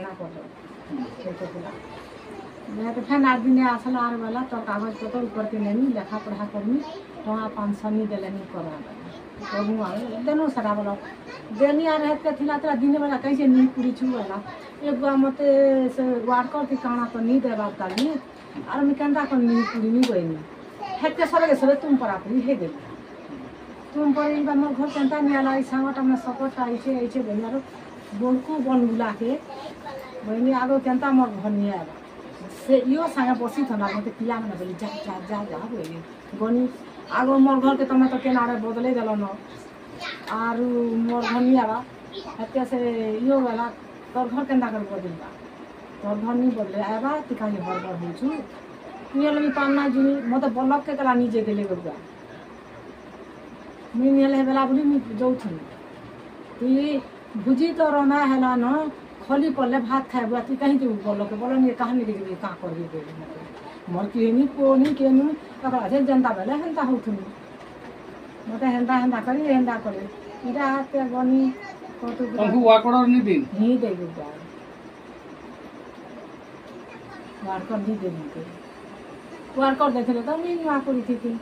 झगड़ा कर मैं तो फिर 8 दिन आसला आर वाला तो कागज पत्र ऊपर के लेनी लेखा पढ़ा करनी टका 500 नहीं दिलनी कर देनो सारा वाला देनी आ रहे थिला तरा दिन वाला कैसे नहीं पूरी छु वाला एक मत से वार्ड कर के काना तो नहीं देबा ताली और मैं कंदा को नहीं पूरी नहीं गईनी हेते सरे तुम पर आपनी हे दे तुम पर इन हमर घर कंता नहीं आला सांगटा में सपोर्ट आइछे आइछे बनियारो बोलको बन बुला के बनी आगो कंता मोर घर नहीं आला से यो सांगे बसी थना मते पिया में बोली जा जा जा जा बोली बनी आगो मोर घर के तमे तो केनारे बदले देलो न और मोर घर नहीं आवा हेते से यो वाला तोर घर केंदा कर बदलबा तोर घर नहीं बदले आबा तिकानी हड़बड़ होछु नियल मी पाना जुनी मते बलक के कला निजे देले गबा मी नियल हेबला बुली मी जोथुन ती भुजी तो रमा हैला न खोली पल्ले भात खाए बुआ ती कहीं के बोलो नहीं कहानी के का कर दे मोर के नहीं को नहीं के नहीं तकरा जे जनता बेले हेंता होथुन मते हेंता करे इरा हाथे बनी फोटो तंगु वाकड़ नहीं दे बुआ वाकड़ नहीं दे वाकड़ देखे तो नहीं वाकड़ी थी